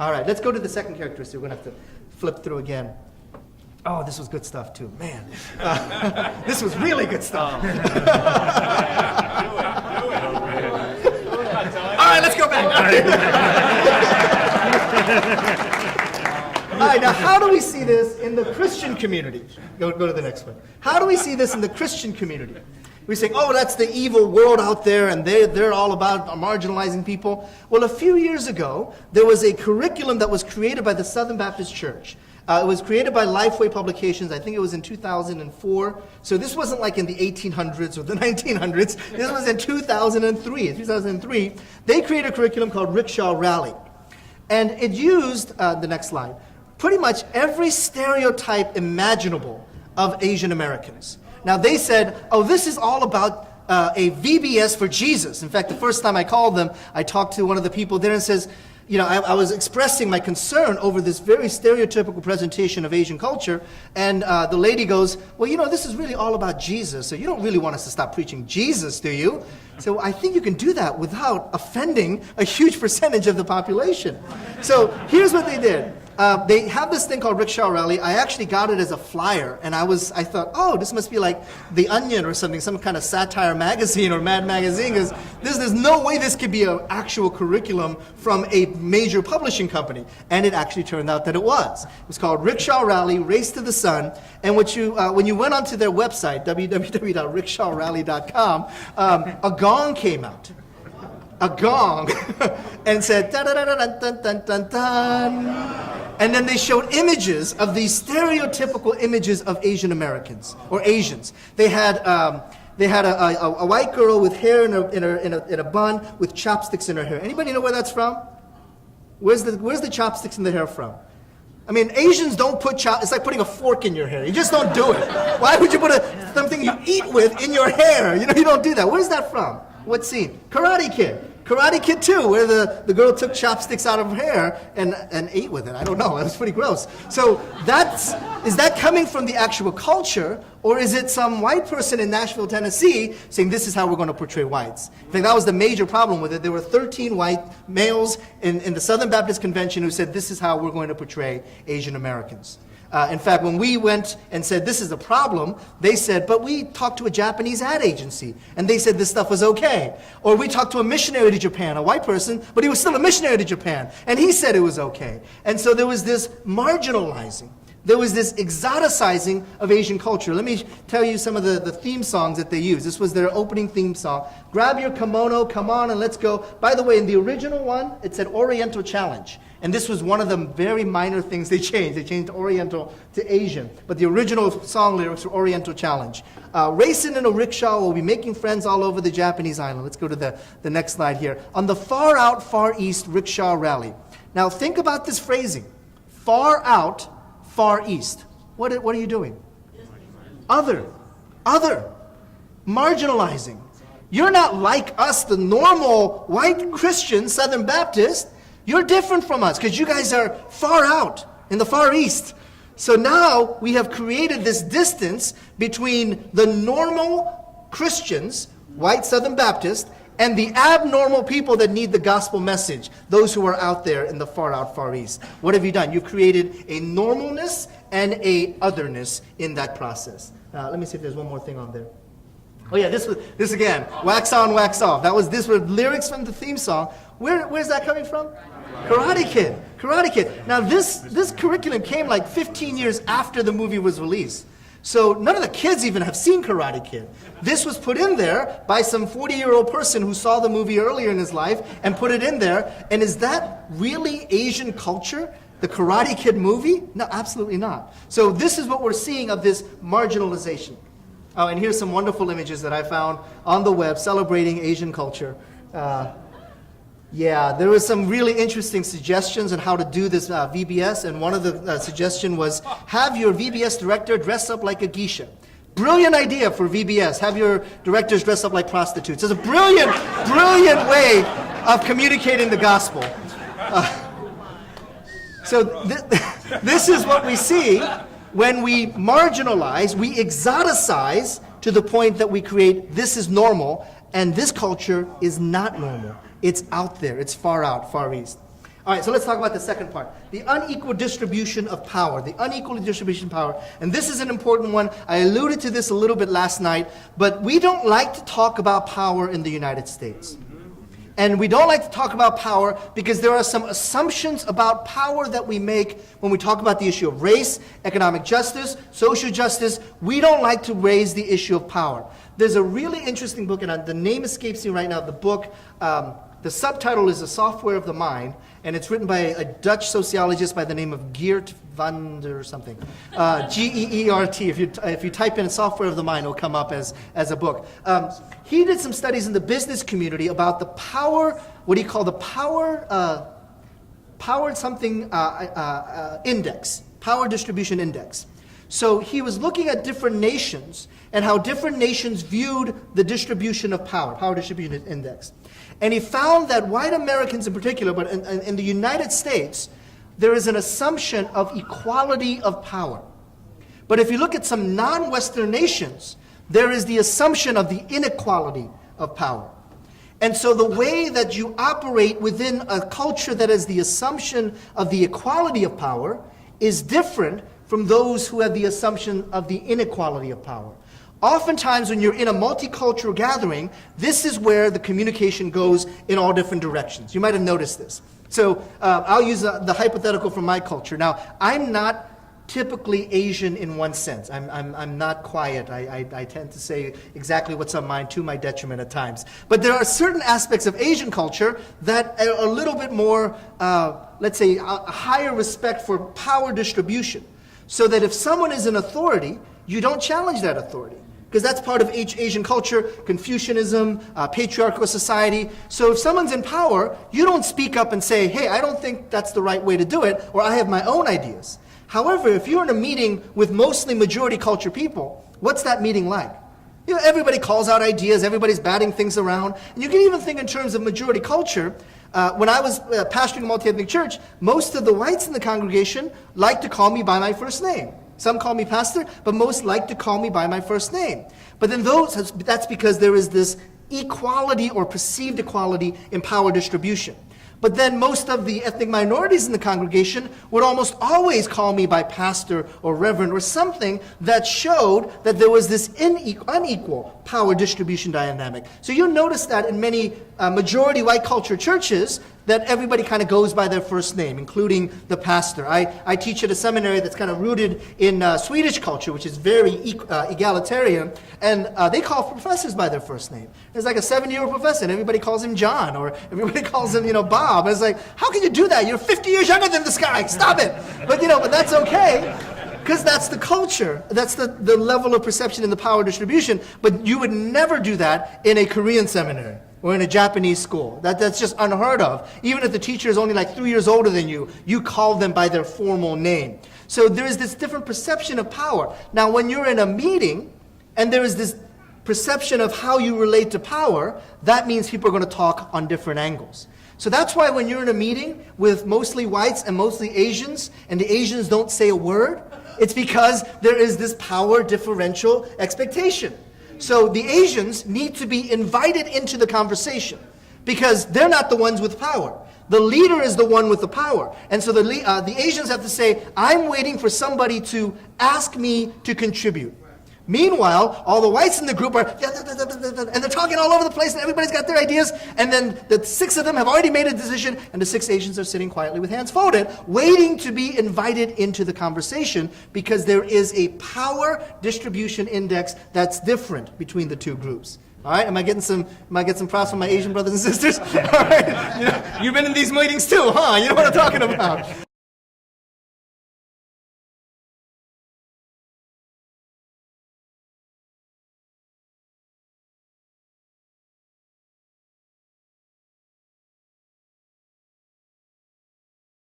All right, let's go to the second characteristic. We're going to have to flip through again. Oh, this was good stuff too, man. This was really good stuff. All right, let's go back. All right, now how do we see this in the Christian community? Go to the next one. How do we see this in the Christian community? We say, oh, that's the evil world out there, and they're all about marginalizing people. Well, a few years ago, there was a curriculum that was created by the Southern Baptist Church. It was created by Lifeway Publications. I think it was in 2004. So this wasn't like in the 1800s or the 1900s. This was in 2003. In 2003, they created a curriculum called Rickshaw Rally. And it used, the next slide, pretty much every stereotype imaginable of Asian Americans. Now they said, oh, this is all about a VBS for Jesus. In fact, the first time I called them, I talked to one of the people there and says, you know, I was expressing my concern over this very stereotypical presentation of Asian culture, and the lady goes, well, you know, this is really all about Jesus, so you don't really want us to stop preaching Jesus, do you? So I think you can do that without offending a huge percentage of the population. So here's what they did. They have this thing called Rickshaw Rally. I actually got it as a flyer, and I thought, oh, this must be like The Onion or something, some kind of satire magazine or Mad Magazine, because there's no way this could be an actual curriculum from a major publishing company. And it actually turned out that it was. It was called Rickshaw Rally, Race to the Sun, and when you went onto their website, www.rickshawrally.com, a gong came out. A gong, and said, dun-dun-dun-dun-dun-dun-dun. And then they showed images of these stereotypical images of Asian Americans, or Asians. They had a white girl with hair in a bun with chopsticks in her hair. Anybody know where that's from? Where's the chopsticks in the hair from? I mean, Asians don't put it's like putting a fork in your hair. You just don't do it. Why would you put something you eat with in your hair? You know, you don't do that. Where's that from? What scene? Karate Kid. Karate Kid 2, where the girl took chopsticks out of her hair and ate with it. I don't know. That was pretty gross. So is that coming from the actual culture, or is it some white person in Nashville, Tennessee, saying this is how we're going to portray whites? I think that was the major problem with it. There were 13 white males in the Southern Baptist Convention who said this is how we're going to portray Asian Americans. In fact, when we went and said this is a problem, they said, but we talked to a Japanese ad agency, and they said this stuff was okay. Or we talked to a missionary to Japan, a white person, but he was still a missionary to Japan, and he said it was okay. And so there was this marginalizing. There was this exoticizing of Asian culture. Let me tell you some of the theme songs that they used. This was their opening theme song. Grab your kimono, come on, and let's go. By the way, in the original one, it said Oriental Challenge. And this was one of the very minor things they changed. They changed Oriental to Asian. But the original song lyrics were Oriental Challenge. Racing in a rickshaw, we'll be making friends all over the Japanese island. Let's go to the next slide here. On the far out, far east rickshaw rally. Now think about this phrasing. Far out, far east. What are you doing? Other. Marginalizing. You're not like us, the normal white Christian Southern Baptist. You're different from us because you guys are far out in the Far East. So now we have created this distance between the normal Christians, white Southern Baptist, and the abnormal people that need the gospel message, those who are out there in the far out, Far East. What have you done? You've created a normalness and a otherness in that process. Let me see if there's one more thing on there. Oh yeah, this again, wax on, wax off. These were lyrics from the theme song. Where's that coming from? Karate Kid. Karate Kid. Now this curriculum came like 15 years after the movie was released. So none of the kids even have seen Karate Kid. This was put in there by some 40-year-old person who saw the movie earlier in his life and put it in there. And is that really Asian culture? The Karate Kid movie? No, absolutely not. So this is what we're seeing of this marginalization. Oh, and here's some wonderful images that I found on the web celebrating Asian culture. Yeah, there was some really interesting suggestions on how to do this VBS, and one of the suggestion was have your VBS director dress up like a geisha. Brilliant idea for VBS. Have your directors dress up like prostitutes. It's a brilliant, brilliant way of communicating the gospel. So this is what we see when we marginalize, we exoticize to the point that we create this is normal, and this culture is not normal. It's out there. It's far out, Far East. All right, so let's talk about the second part. The unequal distribution of power. The unequal distribution of power. And this is an important one. I alluded to this a little bit last night, but we don't like to talk about power in the United States. And we don't like to talk about power because there are some assumptions about power that we make when we talk about the issue of race, economic justice, social justice. We don't like to raise the issue of power. There's a really interesting book, and the name escapes me right now. The book, the subtitle is The Software of the Mind, and it's written by a Dutch sociologist by the name of Geert van der something. Geert. If you type in Software of the Mind, it'll come up as a book. He did some studies in the business community about the power, what he called the power something index, power distribution index. So he was looking at different nations and how different nations viewed the distribution of power distribution index. And he found that white Americans in particular, but in the United States, there is an assumption of equality of power. But if you look at some non-Western nations, there is the assumption of the inequality of power. And so the way that you operate within a culture that has the assumption of the equality of power is different from those who have the assumption of the inequality of power. Oftentimes when you're in a multicultural gathering, this is where the communication goes in all different directions. You might have noticed this. So I'll use the hypothetical from my culture. Now, I'm not typically Asian in one sense. I'm not quiet. I tend to say exactly what's on mind to my detriment at times. But there are certain aspects of Asian culture that are a little bit more, let's say, a higher respect for power distribution. So that if someone is in authority, you don't challenge that authority. Because that's part of Asian culture, Confucianism, patriarchal society. So if someone's in power, you don't speak up and say, hey, I don't think that's the right way to do it, or I have my own ideas. However, if you're in a meeting with mostly majority culture people, what's that meeting like? You know, everybody calls out ideas, everybody's batting things around. And you can even think in terms of majority culture. When I was pastoring a multi-ethnic church, most of the whites in the congregation liked to call me by my first name. Some call me pastor, but most like to call me by my first name. But then that's because there is this equality or perceived equality in power distribution. But then most of the ethnic minorities in the congregation would almost always call me by pastor or reverend or something that showed that there was this unequal power distribution dynamic. So you'll notice that in many majority white culture churches that everybody kind of goes by their first name, including the pastor. I teach at a seminary that's kind of rooted in Swedish culture, which is very egalitarian, and they call professors by their first name. There's like a 70-year-old professor, and everybody calls him John, or everybody calls him, Bob. And it's like, how can you do that? You're 50 years younger than this guy. Stop it. But that's okay. Because that's the culture. That's the level of perception in the power distribution. But you would never do that in a Korean seminary or in a Japanese school. That's just unheard of. Even if the teacher is only like 3 years older than you, you call them by their formal name. So there is this different perception of power. Now, when you're in a meeting and there is this perception of how you relate to power, that means people are going to talk on different angles. So that's why when you're in a meeting with mostly whites and mostly Asians, and the Asians don't say a word, it's because there is this power differential expectation. So the Asians need to be invited into the conversation because they're not the ones with power. The leader is the one with the power. And so the Asians have to say, I'm waiting for somebody to ask me to contribute. Meanwhile, all the whites in the group are, and they're talking all over the place, and everybody's got their ideas, and then the 6 of them have already made a decision, and the 6 Asians are sitting quietly with hands folded, waiting to be invited into the conversation, because there is a power distribution index that's different between the two groups. All right, am I getting some props from my Asian brothers and sisters? All right, you've been in these meetings too, huh? You know what I'm talking about.